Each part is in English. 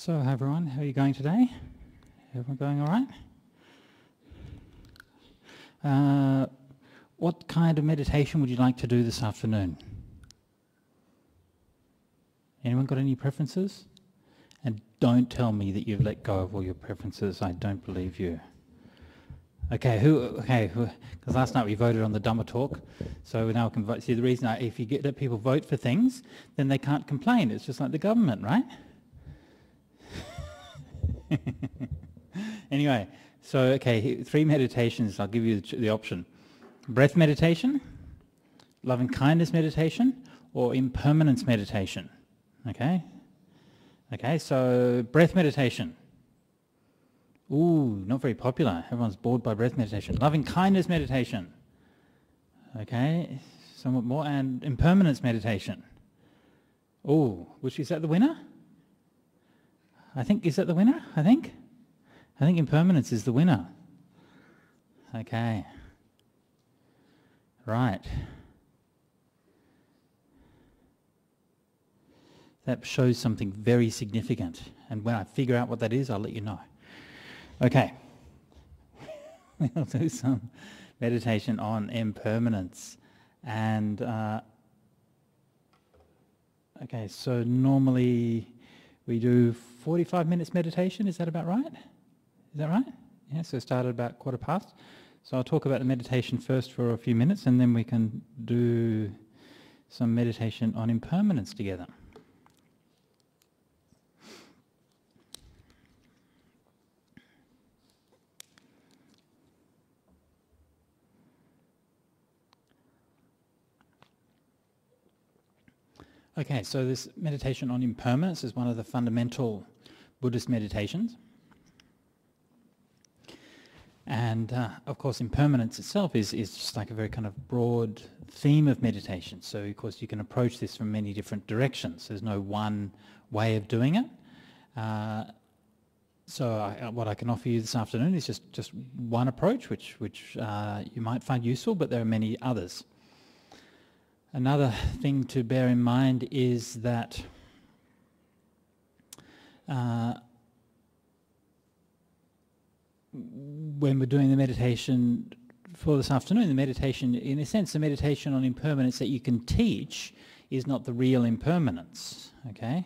So, hi everyone, how are you going today? Everyone going all right? What kind of meditation would you like to do this afternoon? Anyone got any preferences? And don't tell me that you've let go of all your preferences. I don't believe you. Okay, because last night we voted on the Dhamma talk, so now we can vote. See, the reason if you let people vote for things, then they can't complain. It's just like the government, right? Anyway, so okay, 3 meditations. I'll give you the option: breath meditation, loving kindness meditation, or impermanence meditation. Okay. So breath meditation. Ooh, not very popular. Everyone's bored by breath meditation. Loving kindness meditation. Okay, somewhat more, and impermanence meditation. Ooh, is that the winner? Is that the winner? I think impermanence is the winner. Okay. Right. That shows something very significant. And when I figure out what that is, I'll let you know. Okay. We'll do some meditation on impermanence. And, okay, so normally we do 45 minutes meditation. Is that about right? Is that right? Yeah, so start at about 1:15. So I'll talk about the meditation first for a few minutes, and then we can do some meditation on impermanence together. Okay, so this meditation on impermanence is one of the fundamental Buddhist meditations. And of course impermanence itself is just like a very kind of broad theme of meditation. So of course you can approach this from many different directions. There's no one way of doing it. What I can offer you this afternoon is just one approach which you might find useful, but there are many others. Another thing to bear in mind is that when we're doing the meditation for this afternoon, the meditation on impermanence that you can teach is not the real impermanence, okay?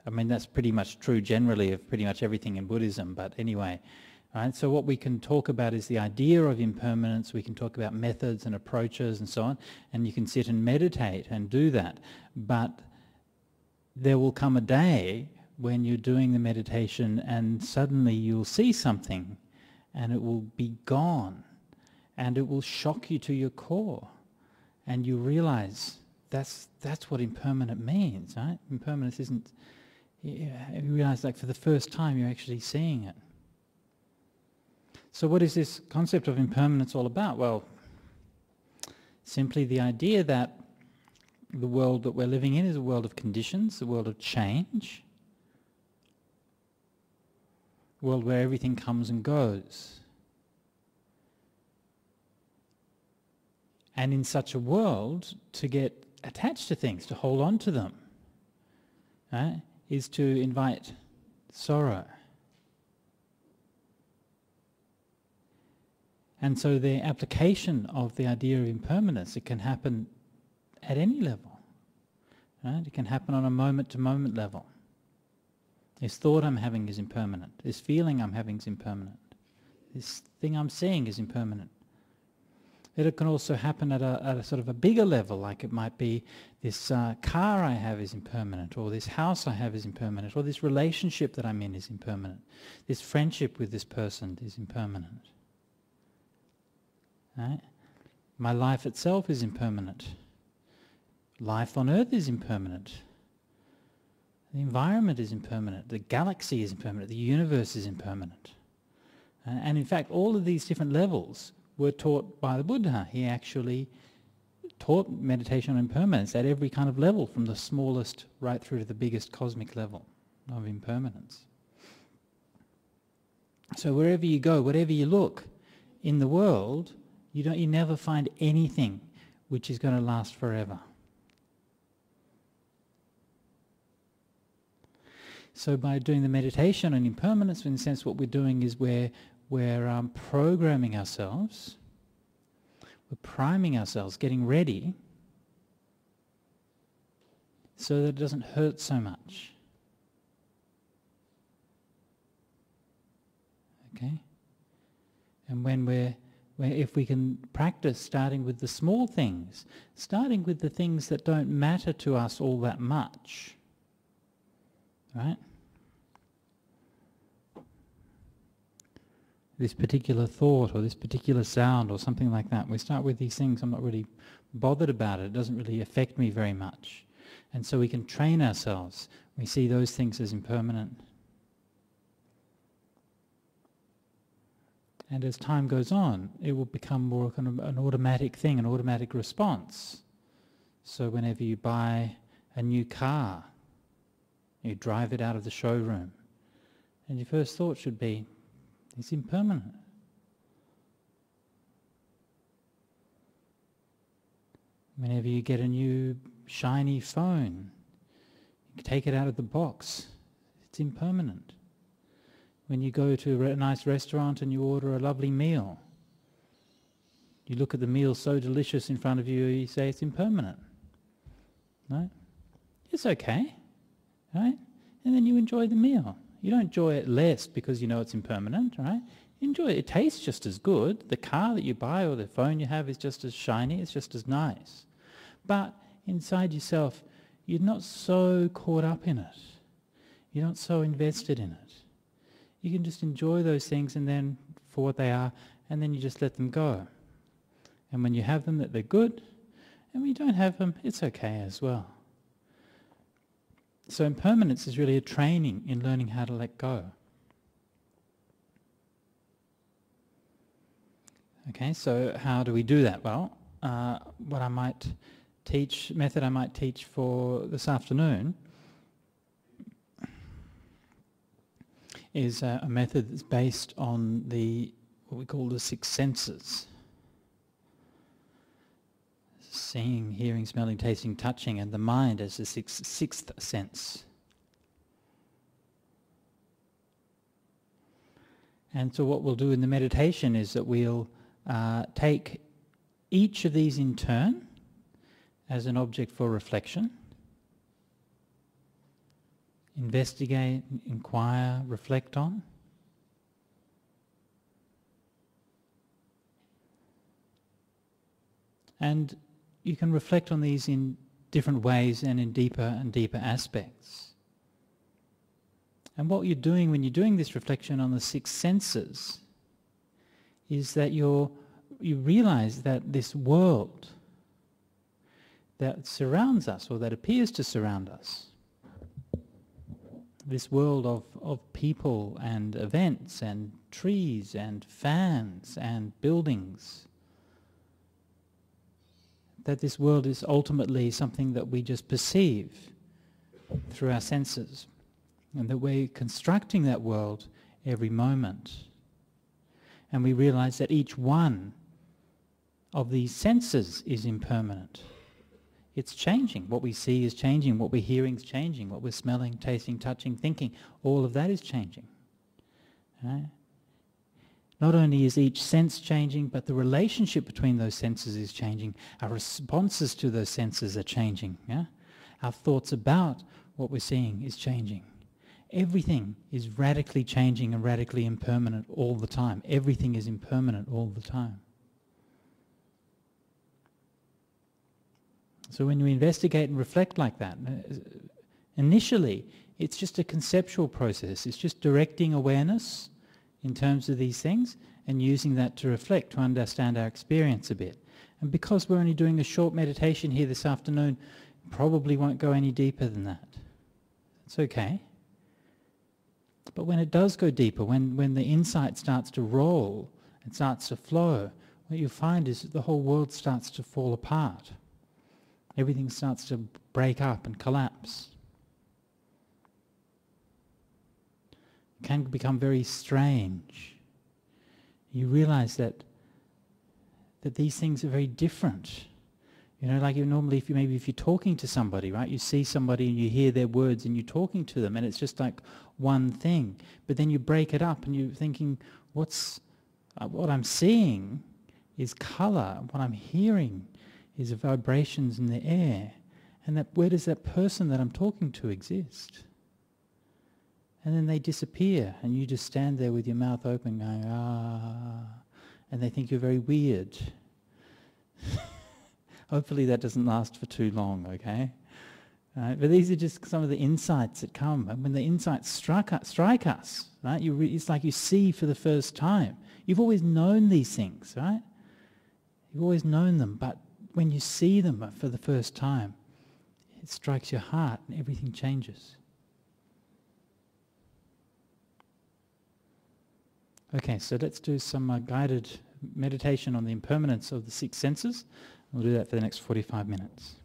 I mean, that's pretty much true generally of pretty much everything in Buddhism, but anyway. Right, so what we can talk about is the idea of impermanence. We can talk about methods and approaches and so on, and you can sit and meditate and do that. But there will come a day when you're doing the meditation and suddenly you'll see something and it will be gone and it will shock you to your core, and you realize that's what impermanent means, right? Impermanence isn't... You realize like for the first time you're actually seeing it. So what is this concept of impermanence all about? Well, simply the idea that the world that we're living in is a world of conditions, a world of change, a world where everything comes and goes. And in such a world, to get attached to things, to hold on to them, right, is to invite sorrow. And so the application of the idea of impermanence, it can happen at any level. Right? It can happen on a moment-to-moment level. This thought I'm having is impermanent. This feeling I'm having is impermanent. This thing I'm seeing is impermanent. It can also happen at a sort of a bigger level, like it might be this car I have is impermanent, or this house I have is impermanent, or this relationship that I'm in is impermanent. This friendship with this person is impermanent. Right? My life itself is impermanent. Life on earth is impermanent. The environment is impermanent. The galaxy is impermanent. The universe is impermanent. And in fact, all of these different levels were taught by the Buddha. He actually taught meditation on impermanence at every kind of level, from the smallest right through to the biggest cosmic level of impermanence. So wherever you go, whatever you look in the world, you never find anything which is going to last forever. So by doing the meditation on impermanence, in a sense what we're doing is we're programming ourselves, we're priming ourselves, getting ready so that it doesn't hurt so much. Okay? And if we can practice starting with the small things, starting with the things that don't matter to us all that much, right? This particular thought or this particular sound or something like that. We start with these things, I'm not really bothered about it, it doesn't really affect me very much. And so we can train ourselves. We see those things as impermanent. And as time goes on, it will become more kind of an automatic thing, an automatic response. So whenever you buy a new car, you drive it out of the showroom, and your first thought should be, it's impermanent. Whenever you get a new shiny phone, you take it out of the box, it's impermanent. When you go to a nice restaurant and you order a lovely meal, you look at the meal so delicious in front of you, you say it's impermanent. Right? It's okay. Right? And then you enjoy the meal. You don't enjoy it less because you know it's impermanent, right? You enjoy it. It tastes just as good. The car that you buy or the phone you have is just as shiny, it's just as nice. But inside yourself, you're not so caught up in it. You're not so invested in it. You can just enjoy those things and then for what they are, and then you just let them go. And when you have them, that they're good, and when you don't have them, it's okay as well. So impermanence is really a training in learning how to let go. Okay, so how do we do that? Well, what I might teach, method I might teach for this afternoon is a method that's based on what we call the six senses. Seeing, hearing, smelling, tasting, touching, and the mind as the sixth sense. And so what we'll do in the meditation is that we'll take each of these in turn as an object for reflection. Investigate, inquire, reflect on. And you can reflect on these in different ways and in deeper and deeper aspects. And what you're doing when you're doing this reflection on the six senses is that you realize that this world that surrounds us, or that appears to surround us, this world of people and events and trees and fans and buildings, that this world is ultimately something that we just perceive through our senses, and that we're constructing that world every moment. And we realize that each one of these senses is impermanent. It's changing. What we see is changing. What we're hearing is changing. What we're smelling, tasting, touching, thinking, all of that is changing. Right? Not only is each sense changing, but the relationship between those senses is changing. Our responses to those senses are changing. Yeah? Our thoughts about what we're seeing is changing. Everything is radically changing and radically impermanent all the time. Everything is impermanent all the time. So when you investigate and reflect like that, initially it's just a conceptual process. It's just directing awareness in terms of these things and using that to reflect, to understand our experience a bit. And because we're only doing a short meditation here this afternoon, probably won't go any deeper than that. It's okay. But when it does go deeper, when the insight starts to roll and starts to flow, what you find is that the whole world starts to fall apart. Everything starts to break up and collapse. It can become very strange. You realize that these things are very different. You know, like normally if you're talking to somebody, right? You see somebody and you hear their words and you're talking to them and it's just like one thing. But then you break it up and you're thinking, what I'm seeing is colour. What I'm hearing is vibrations in the air. And where does that person that I'm talking to exist? And then they disappear and you just stand there with your mouth open going, ah, and they think you're very weird. Hopefully that doesn't last for too long, okay? But these are just some of the insights that come. And when the insights strike us, right? It's like you see for the first time. You've always known these things, right? You've always known them, but when you see them for the first time, it strikes your heart and everything changes. Okay, so let's do some guided meditation on the impermanence of the six senses. We'll do that for the next 45 minutes.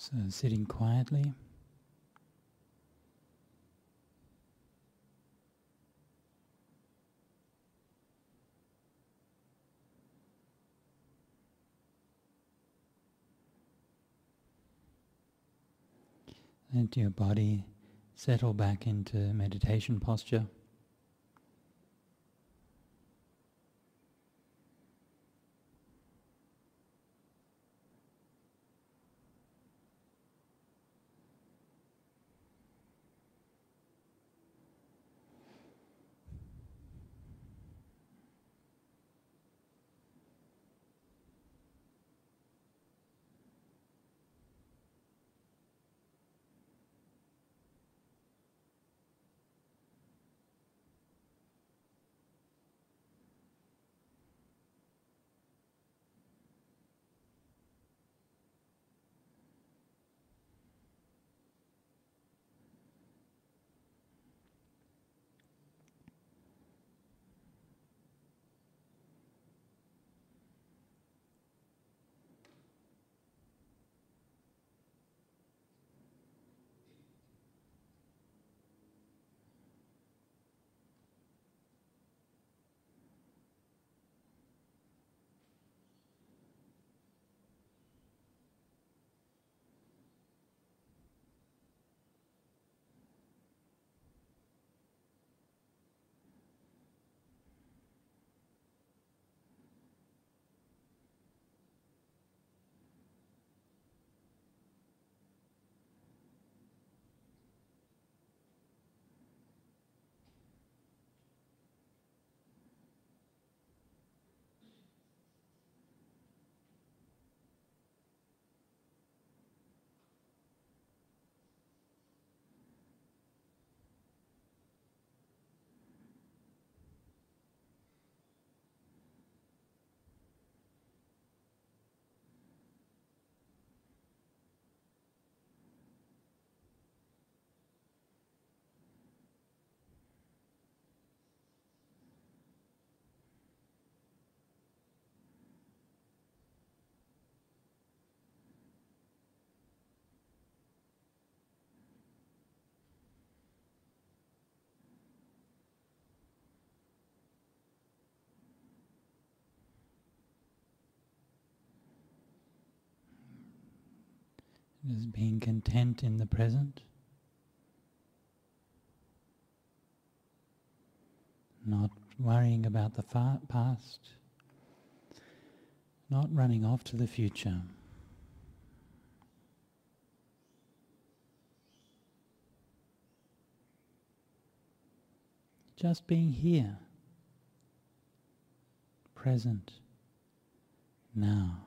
So sitting quietly. Let your body settle back into meditation posture. Just being content in the present, not worrying about the past, not running off to the future. Just being here, present, now.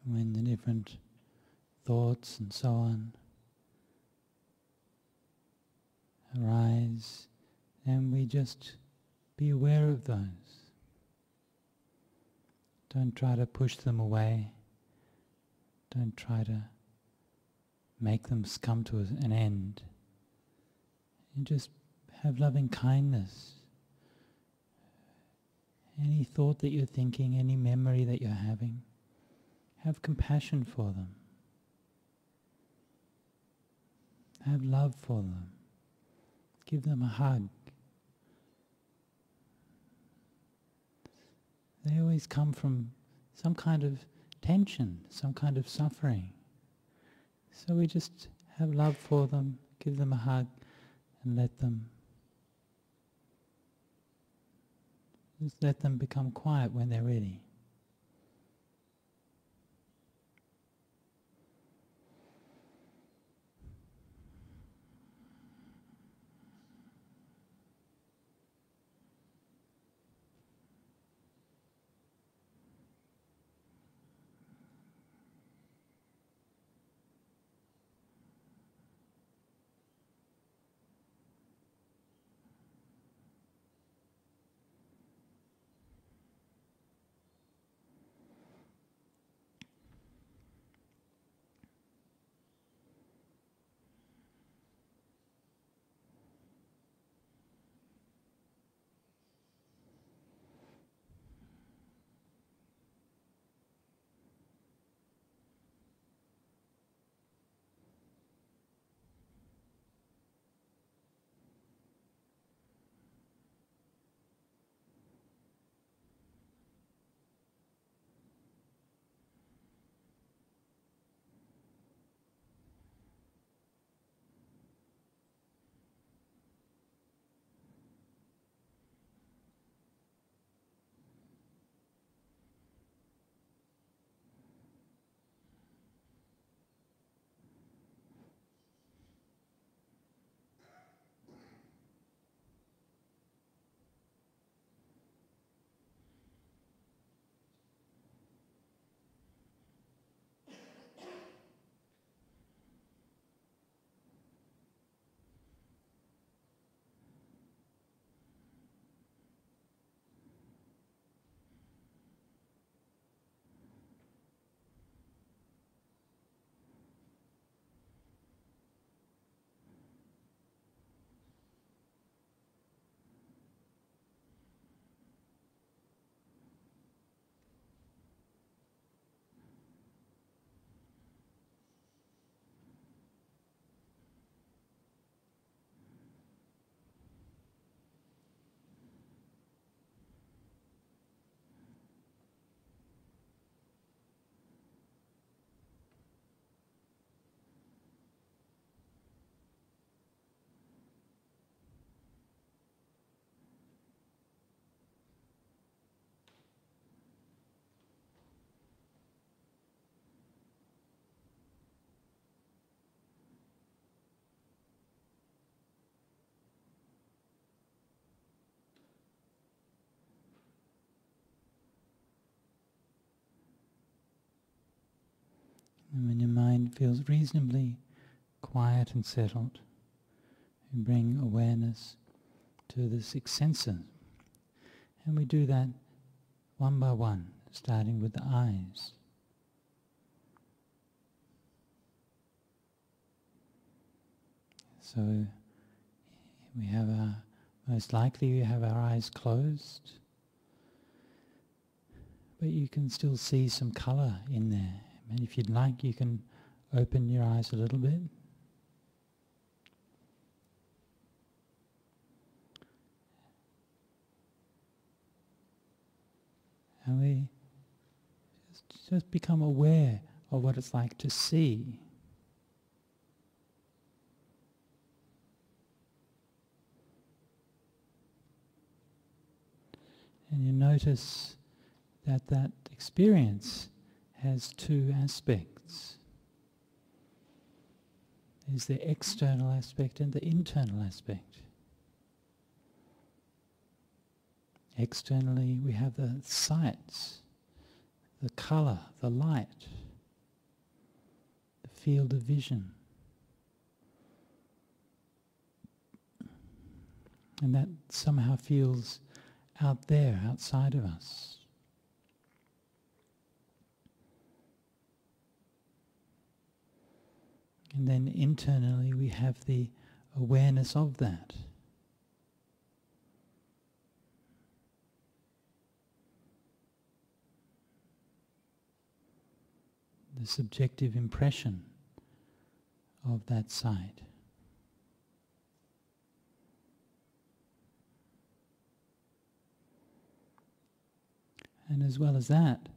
When the different thoughts and so on arise, then we just be aware of those. Don't try to push them away. Don't try to make them come to an end. And just have loving kindness. Any thought that you're thinking, any memory that you're having, have compassion for them. Have love for them. Give them a hug. They always come from some kind of tension, some kind of suffering. So we just have love for them, give them a hug, and let them become quiet when they're ready. And when your mind feels reasonably quiet and settled, you bring awareness to the six senses. And we do that one by one, starting with the eyes. So most likely we have our eyes closed, but you can still see some colour in there. And if you'd like, you can open your eyes a little bit. And we just become aware of what it's like to see. And you notice that experience has two aspects. There's the external aspect and the internal aspect. Externally, we have the sights, the colour, the light, the field of vision. And that somehow feels out there, outside of us. And then internally we have the awareness of that. The subjective impression of that sight. And as well as that,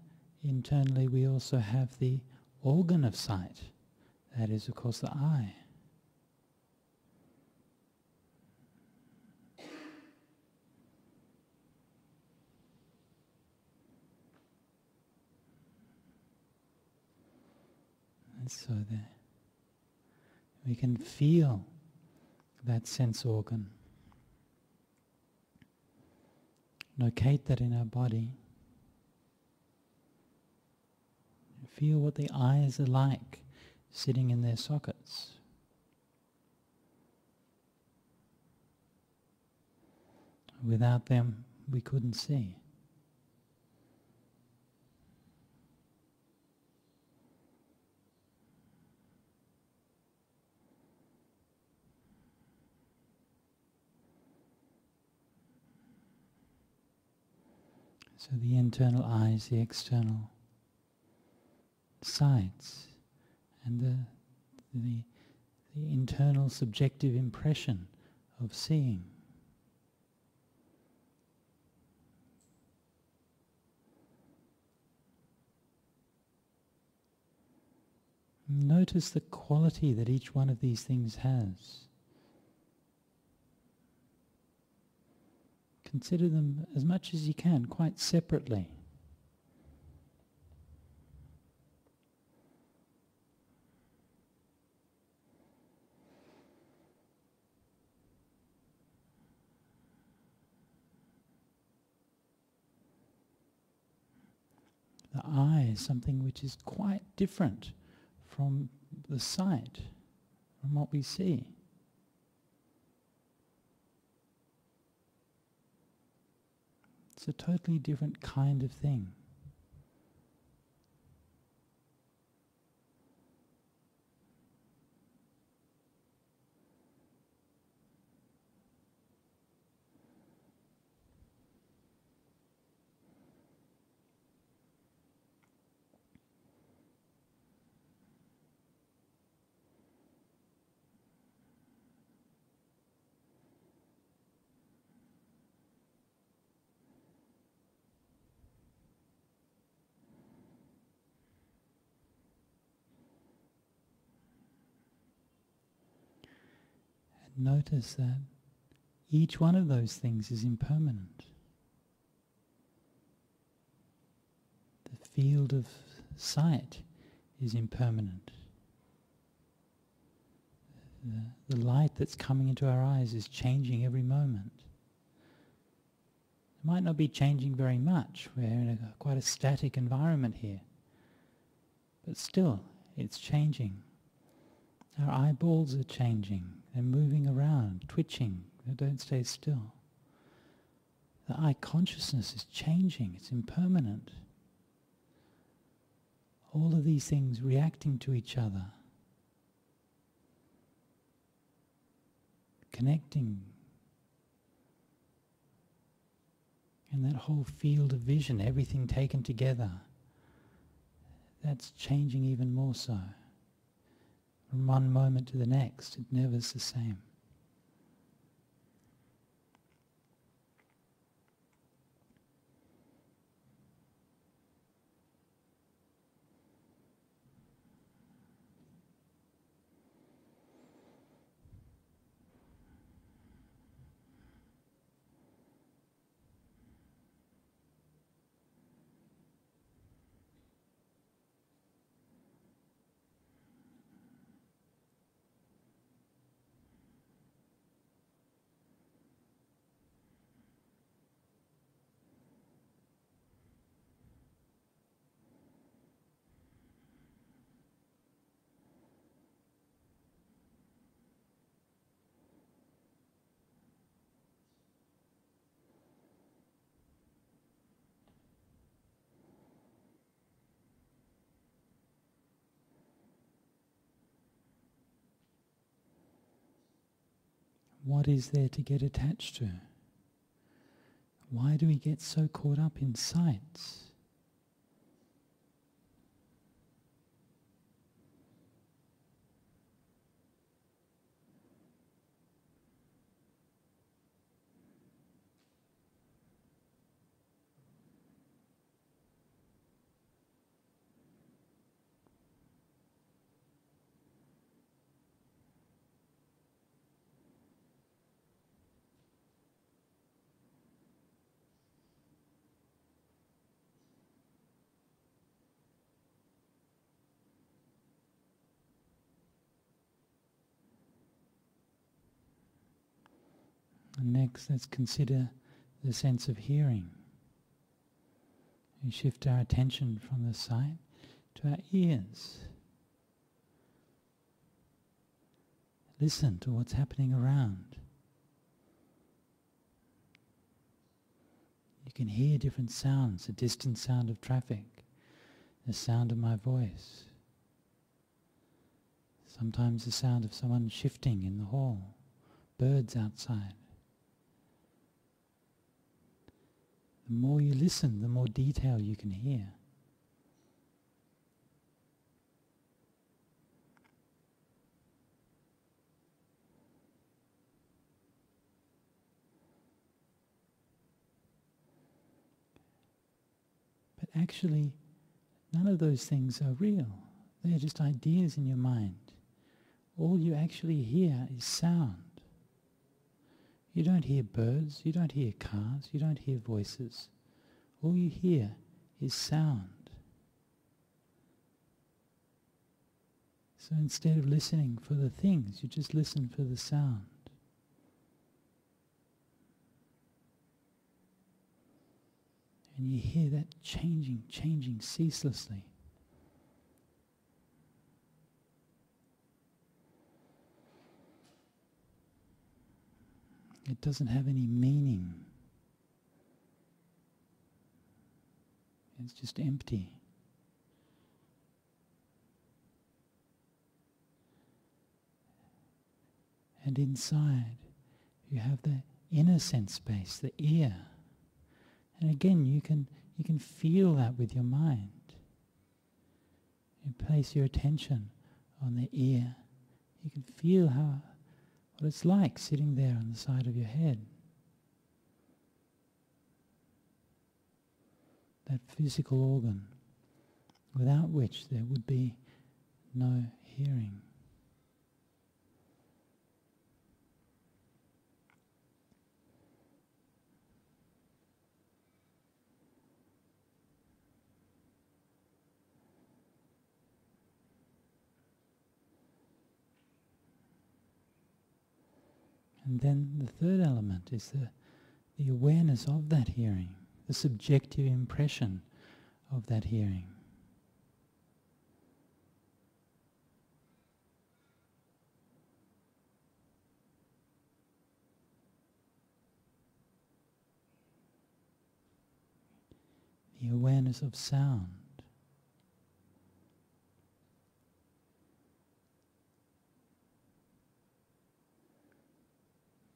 internally we also have the organ of sight. That is, of course, the eye. And so there, we can feel that sense organ. Locate that in our body. Feel what the eyes are like sitting in their sockets. Without them, we couldn't see. So the internal eyes, the external sights, and the internal subjective impression of seeing. Notice the quality that each one of these things has. Consider them as much as you can, quite separately. The eye is something which is quite different from the sight, from what we see. It's a totally different kind of thing. Notice that each one of those things is impermanent. The field of sight is impermanent. The light that's coming into our eyes is changing every moment. It might not be changing very much. We're in quite a static environment here. But still, It's changing. Our eyeballs are changing. They're moving around, twitching. They don't stay still. The eye consciousness is changing. It's impermanent. All of these things reacting to each other, connecting, and that whole field of vision, everything taken together, that's changing even more so. From one moment to the next, it never is the same. What is there to get attached to? Why do we get so caught up in sights? And next, let's consider the sense of hearing. We shift our attention from the sight to our ears. Listen to what's happening around. You can hear different sounds, the distant sound of traffic, the sound of my voice, sometimes the sound of someone shifting in the hall, birds outside. The more you listen, the more detail you can hear. But actually, none of those things are real. They're just ideas in your mind. All you actually hear is sound. You don't hear birds, you don't hear cars, you don't hear voices. All you hear is sound. So instead of listening for the things, you just listen for the sound. And you hear that changing ceaselessly. It doesn't have any meaning. It's just empty. And inside, you have the inner sense space, the ear. And again, you can feel that with your mind. You place your attention on the ear. You can feel what it's like sitting there on the side of your head. That physical organ, without which there would be no hearing. And then the third element is the awareness of that hearing, the subjective impression of that hearing. the awareness of sound.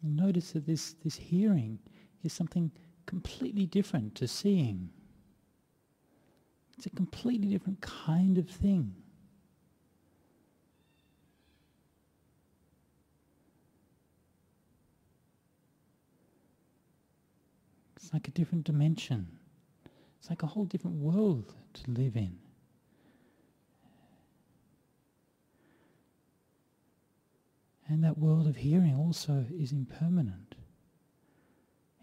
Notice that this hearing is something completely different to seeing. It's a completely different kind of thing. It's like a different dimension. It's like a whole different world to live in. And that world of hearing also is impermanent.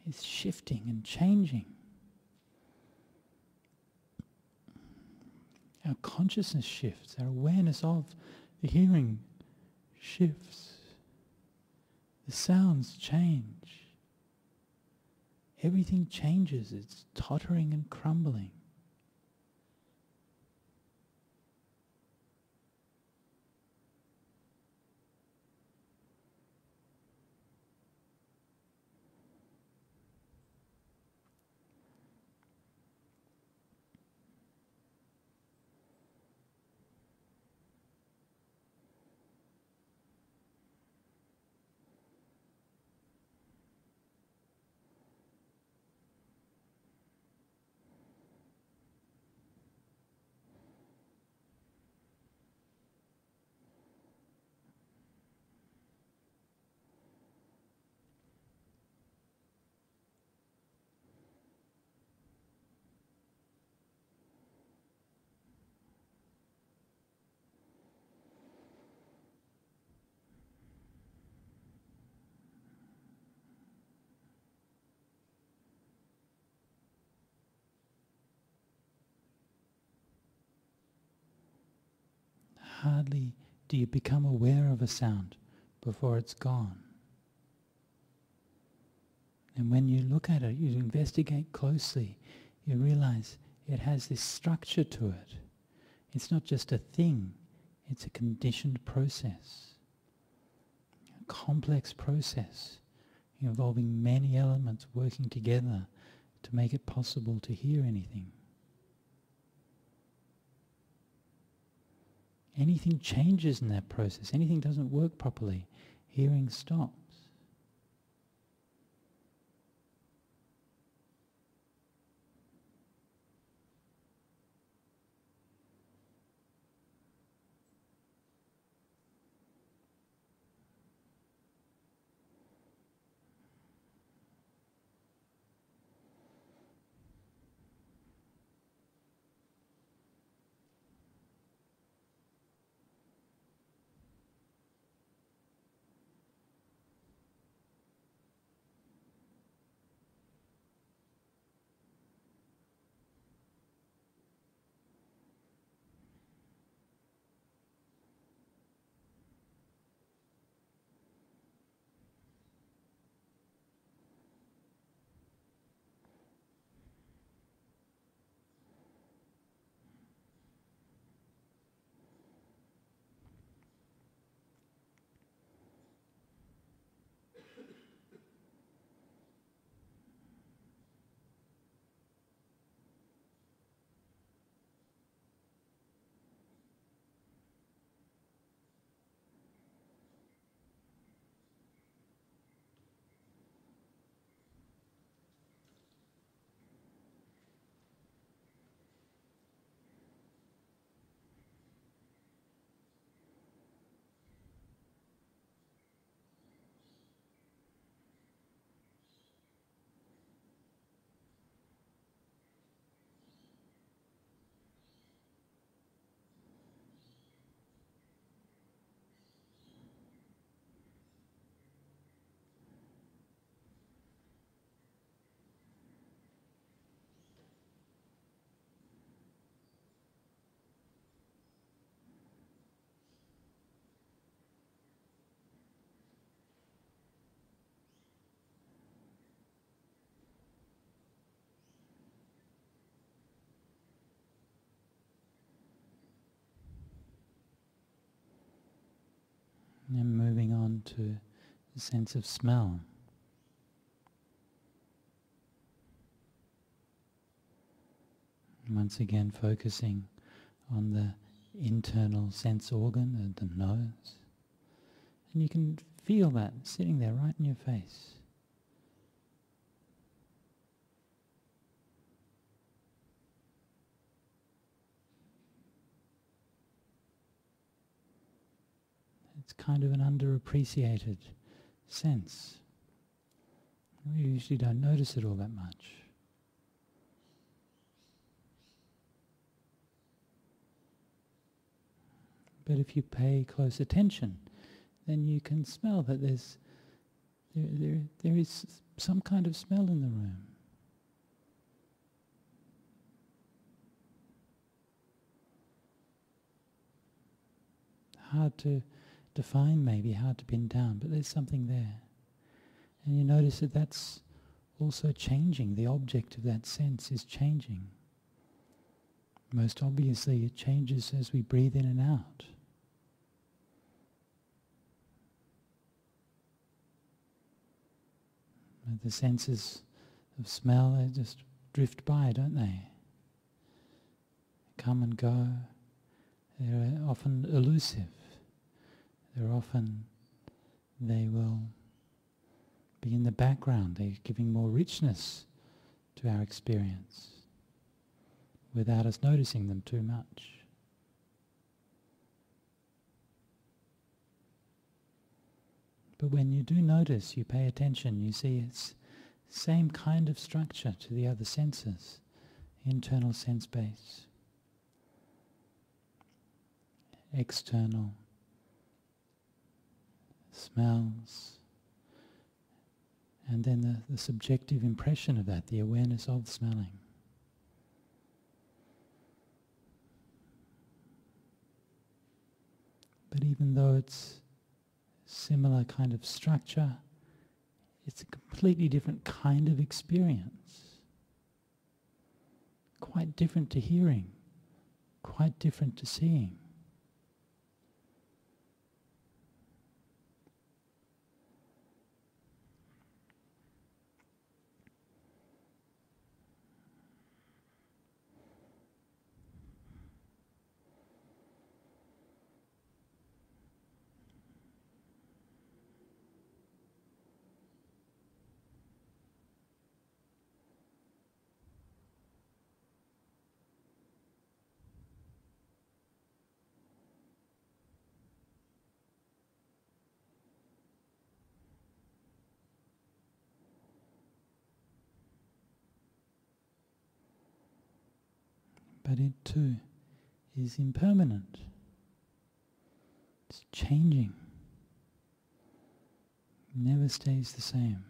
It's shifting and changing. Our consciousness shifts, our awareness of the hearing shifts. The sounds change. Everything changes, it's tottering and crumbling. Hardly do you become aware of a sound before it's gone. And when you look at it, you investigate closely, you realize it has this structure to it. It's not just a thing, it's a conditioned process, a complex process involving many elements working together to make it possible to hear anything. Anything changes in that process, anything doesn't work properly, hearing stops. And then moving on to the sense of smell. Once again focusing on the internal sense organ, the nose. And you can feel that sitting there right in your face. It's kind of an underappreciated sense. We usually don't notice it all that much. But if you pay close attention, then you can smell that there is some kind of smell in the room. Hard to define, maybe hard to pin down, but there's something there. And you notice that that's also changing. The object of that sense is changing. Most obviously it changes as we breathe in and out. The senses of smell, they just drift by, don't they? Come and go. They're often elusive. They will be in the background. They're giving more richness to our experience without us noticing them too much. But when you do notice, you pay attention, you see it's the same kind of structure to the other senses, internal sense base, external smells, and then the subjective impression of that, the awareness of smelling. But even though it's similar kind of structure, it's a completely different kind of experience. Quite different to hearing, quite different to seeing. But it too is impermanent. It's changing. It never stays the same.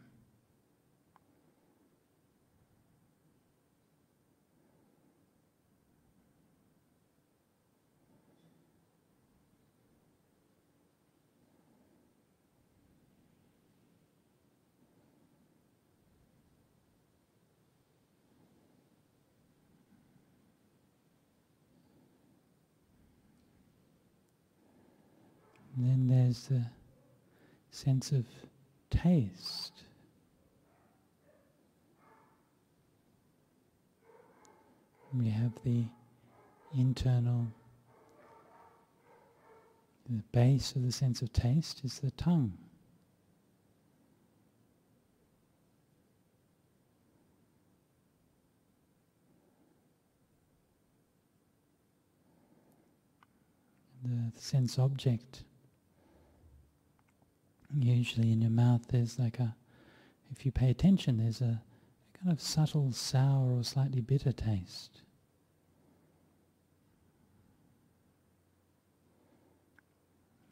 And then there's the sense of taste. We have the internal, the base of the sense of taste is the tongue. The sense object, usually in your mouth there's like if you pay attention, there's a kind of subtle sour or slightly bitter taste.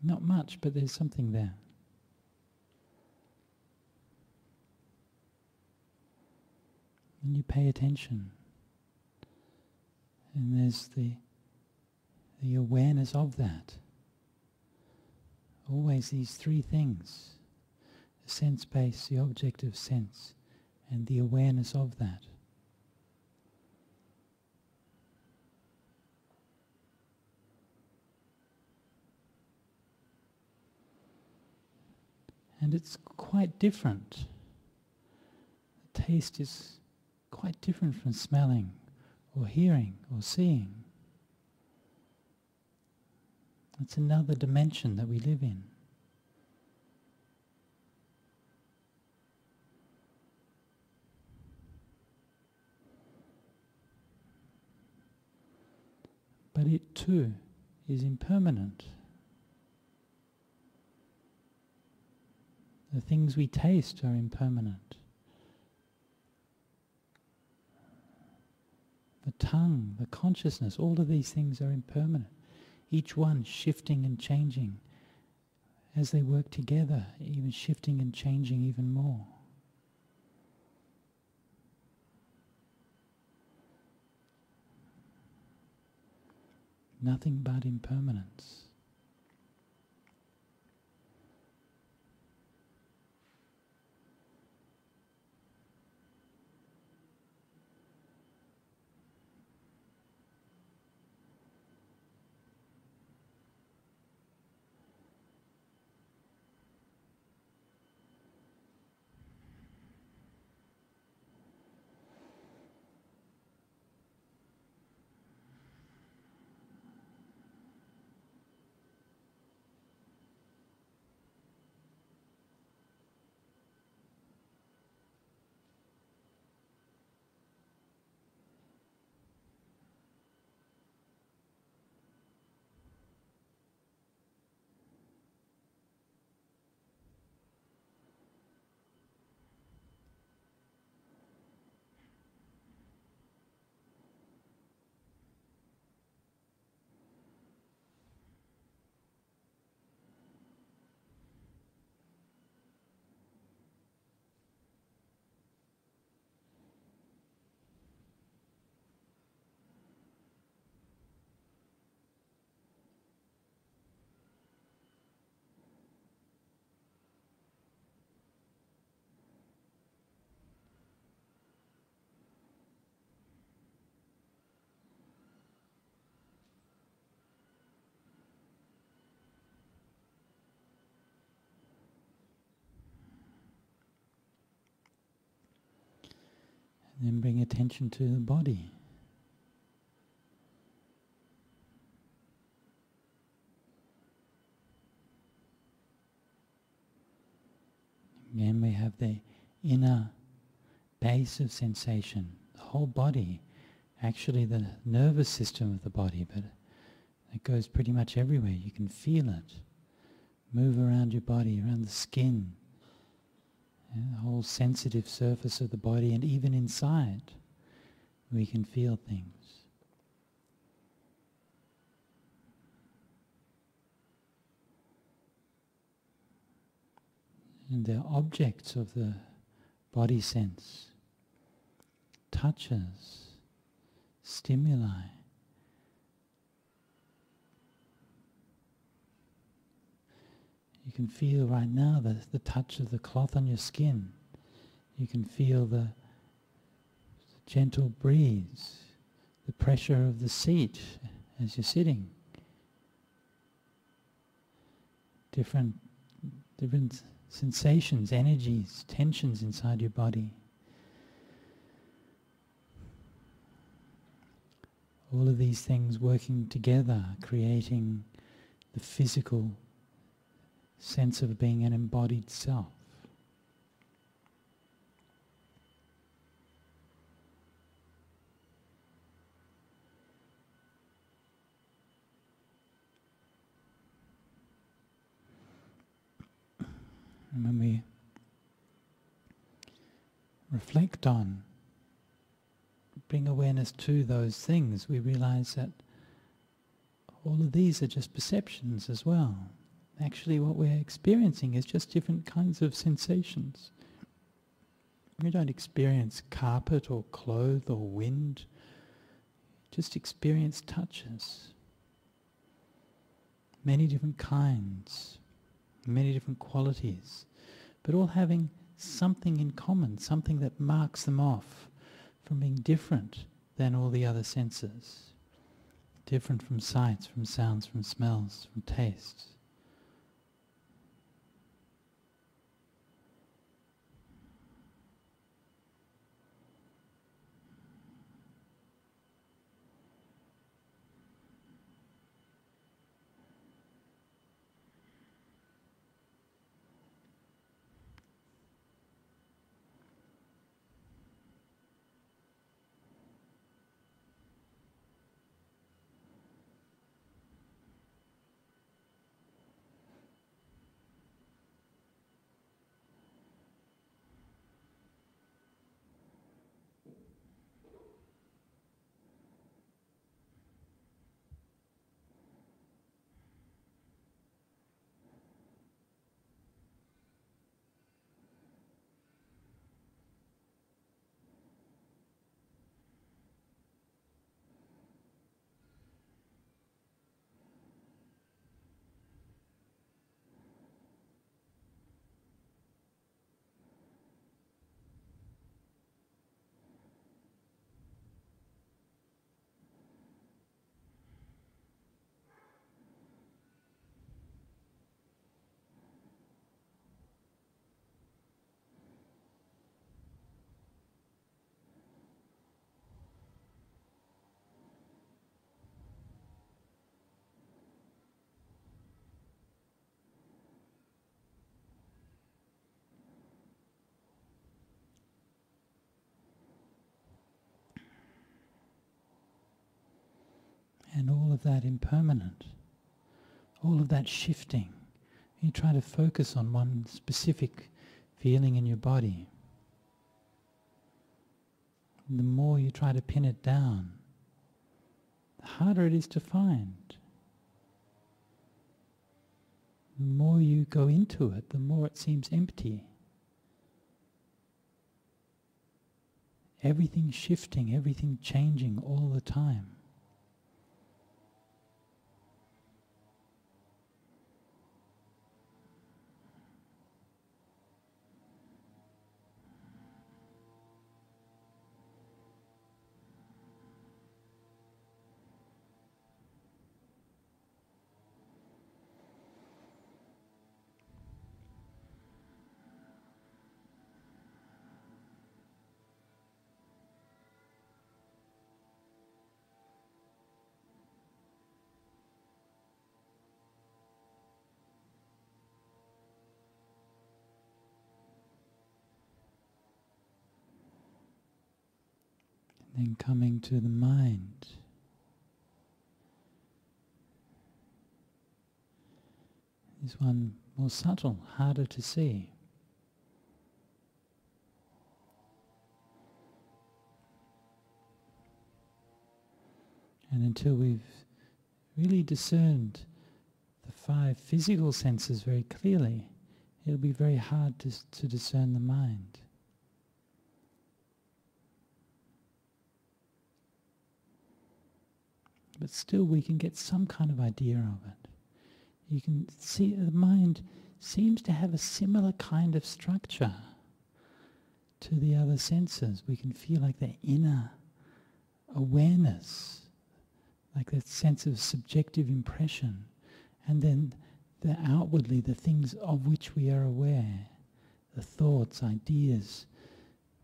Not much, but there's something there. And you pay attention. And there's the awareness of that. Always these three things: the sense base, the object of sense, and the awareness of that. And it's quite different. The taste is quite different from smelling or hearing or seeing. It's another dimension that we live in. But it too is impermanent. The things we taste are impermanent. The tongue, the consciousness, all of these things are impermanent. Each one shifting and changing as they work together, even shifting and changing even more. Nothing but impermanence. And then bring attention to the body. Again, we have the inner base of sensation, the whole body, actually the nervous system of the body, but it goes pretty much everywhere. You can feel it. Move around your body, around the skin, the whole sensitive surface of the body, and even inside we can feel things. And they're objects of the body sense, touches, stimuli. You can feel right now the touch of the cloth on your skin. You can feel the gentle breeze, the pressure of the seat as you're sitting. Different sensations, energies, tensions inside your body. All of these things working together, creating the physical sense of being an embodied self. And when we reflect on, bring awareness to those things, we realize that all of these are just perceptions as well. Actually, what we're experiencing is just different kinds of sensations. We don't experience carpet or cloth or wind, just experience touches. Many different kinds, many different qualities, but all having something in common, something that marks them off from being different than all the other senses. Different from sights, from sounds, from smells, from tastes. of that impermanent, all of that shifting. You try to focus on one specific feeling in your body. And the more you try to pin it down, the harder it is to find. The more you go into it, the more it seems empty. Everything shifting, everything changing all the time. Then coming to the mind. This one more subtle, harder to see. And until we've really discerned the 5 physical senses very clearly, it'll be very hard to discern the mind. But still we can get some kind of idea of it. You can see the mind seems to have a similar kind of structure to the other senses. We can feel like the inner awareness, like that sense of subjective impression, and then the outwardly the things of which we are aware, the thoughts, ideas,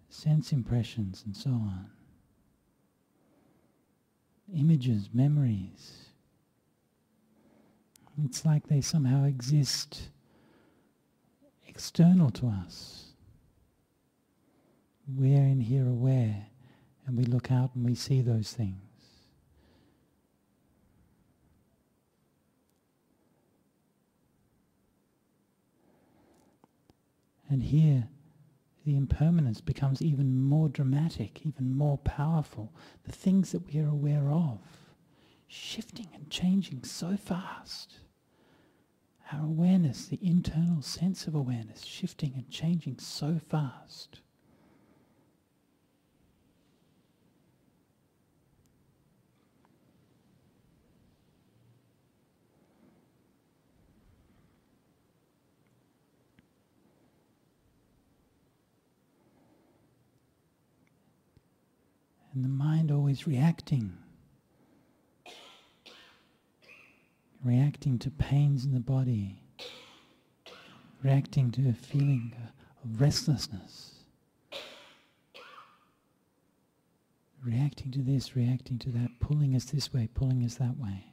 sense impressions and so on. Images, memories. It's like they somehow exist external to us. We're in here aware, and we look out and we see those things. And here, the impermanence becomes even more dramatic, even more powerful. The things that we are aware of, shifting and changing so fast. Our awareness, the internal sense of awareness, shifting and changing so fast. And the mind always reacting to pains in the body, reacting to a feeling of restlessness, reacting to this, reacting to that, pulling us this way, pulling us that way.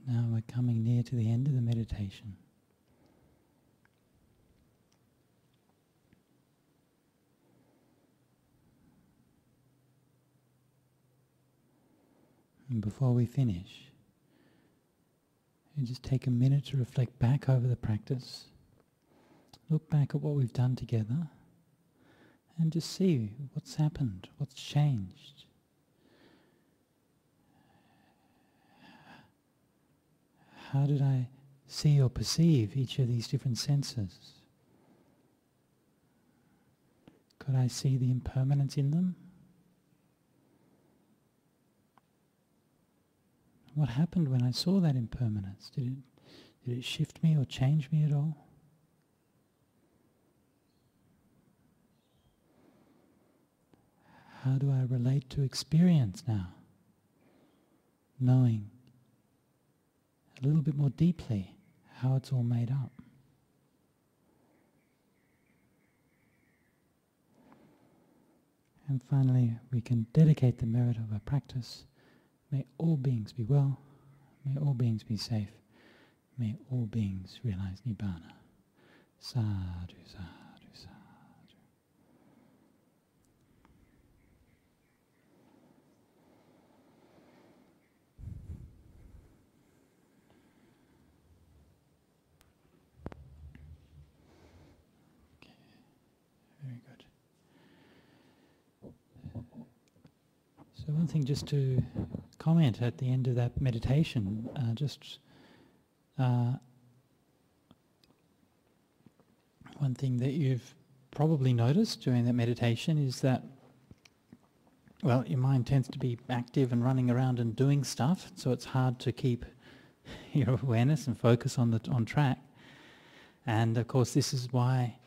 Now we're coming near to the end of the meditation. And before we finish, you just take a minute to reflect back over the practice, look back at what we've done together, and just see what's happened, what's changed. How did I see or perceive each of these different senses? Could I see the impermanence in them? What happened when I saw that impermanence? Did it shift me or change me at all? How do I relate to experience now? Knowing a little bit more deeply how it's all made up. And finally, we can dedicate the merit of our practice. May all beings be well, may all beings be safe, may all beings realize Nibbana. Sadhu, sadhu, sadhu. Okay, very good. So one thing just to comment at the end of that meditation, one thing that you've probably noticed during that meditation is that, well, your mind tends to be active and running around and doing stuff, so it's hard to keep your awareness and focus on track. And of course this is why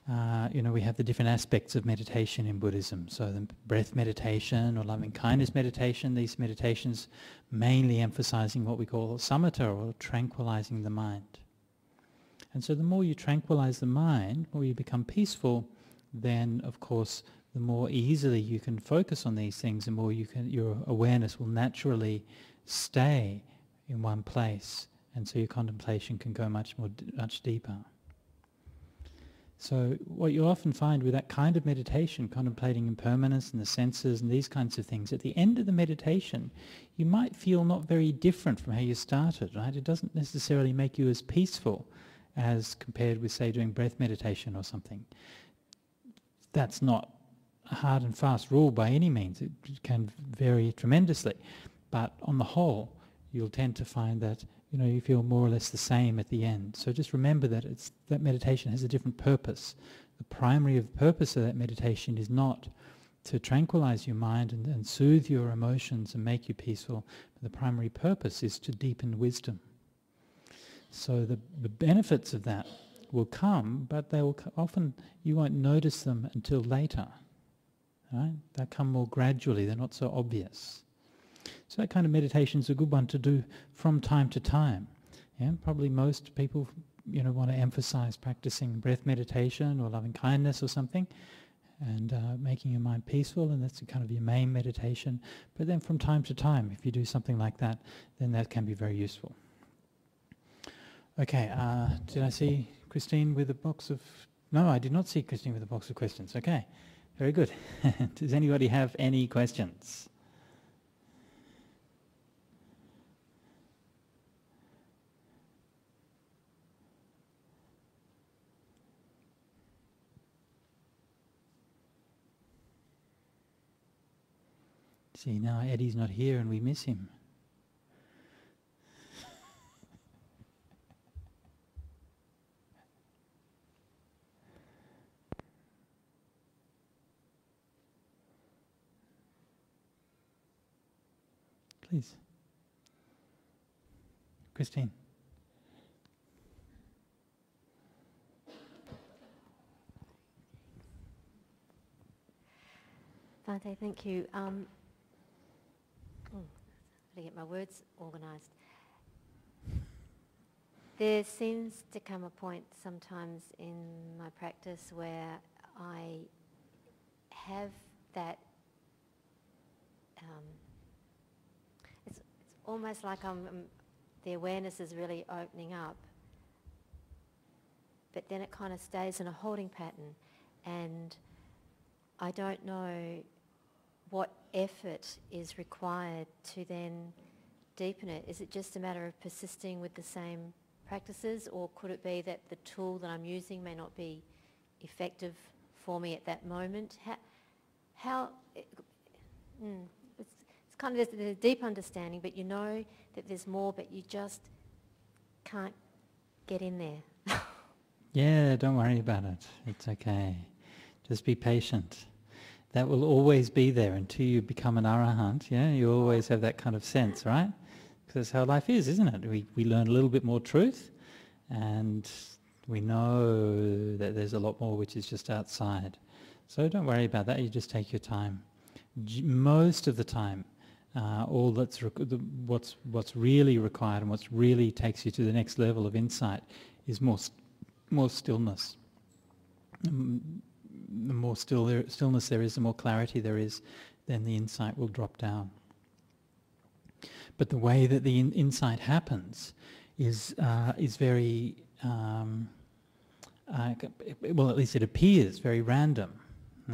we have the different aspects of meditation in Buddhism. So the breath meditation or loving kindness meditation, these meditations mainly emphasizing what we call samatha, or tranquilizing the mind. And so the more you tranquilize the mind, the more you become peaceful, then of course the more easily you can focus on these things, the more your awareness will naturally stay in one place, and so your contemplation can go much deeper. So what you often find with that kind of meditation, contemplating impermanence and the senses and these kinds of things, at the end of the meditation, you might feel not very different from how you started, right? It doesn't necessarily make you as peaceful as compared with, say, doing breath meditation or something. That's not a hard and fast rule by any means. It can vary tremendously. But on the whole, you'll tend to find that you feel more or less the same at the end. So just remember that that meditation has a different purpose. The primary purpose of that meditation is not to tranquilize your mind and soothe your emotions and make you peaceful. But the primary purpose is to deepen wisdom. So the benefits of that will come, but they will often, you won't notice them until later. Right? They'll come more gradually, they're not so obvious. So that kind of meditation is a good one to do from time to time. Yeah? Probably most people want to emphasize practicing breath meditation or loving kindness or something, and making your mind peaceful, and that's kind of your main meditation. But then from time to time, if you do something like that, then that can be very useful. Okay, did I see Christine with a box of... No, I did not see Christine with a box of questions. Okay, very good. Does anybody have any questions? See, now Eddie's not here and we miss him. Please. Christine. Bhante, thank you. To get my words organised. There seems to come a point sometimes in my practice where I have that, it's almost like I'm the awareness is really opening up, but then it kind of stays in a holding pattern, and I don't know what effort is required to then deepen it. Is it just a matter of persisting with the same practices, or could it be that the tool that I'm using may not be effective for me at that moment? It's kind of there's a deep understanding, but you know that there's more, but you just can't get in there. Yeah, don't worry about it. It's okay. Just be patient. That will always be there until you become an arahant. Yeah, you always have that kind of sense, right? Because that's how life is, isn't it? We learn a little bit more truth, and we know that there's a lot more which is just outside. So don't worry about that. You just take your time. Most of the time, all that's what's really required and what's really takes you to the next level of insight is more stillness. The more stillness there is, the more clarity there is, then the insight will drop down. But the way that the insight happens is very, well, at least it appears very random.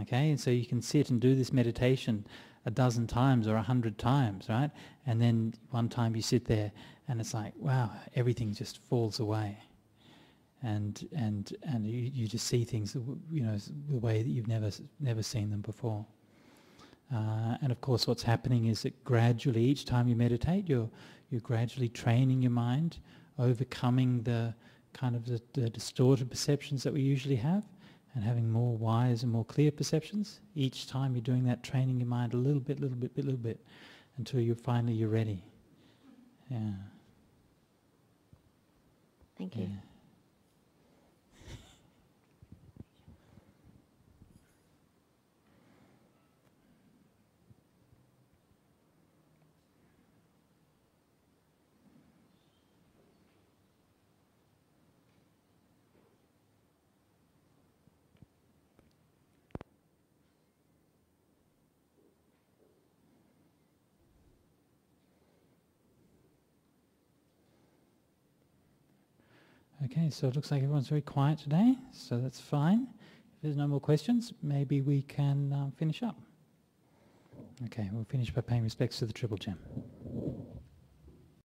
Okay, and so you can sit and do this meditation a dozen times or 100 times, right? And then one time you sit there and it's like, wow, everything just falls away. And you just see things, you know, the way that you've never seen them before. And of course, what's happening is that gradually, each time you meditate, you're gradually training your mind, overcoming the kind of the distorted perceptions that we usually have, and having more wise and more clear perceptions. Each time you're doing that, training your mind a little bit, until you're ready. Yeah. Thank you. Yeah. Okay, so it looks like everyone's very quiet today, so that's fine. If there's no more questions, maybe we can finish up. Okay, we'll finish by paying respects to the Triple Gem.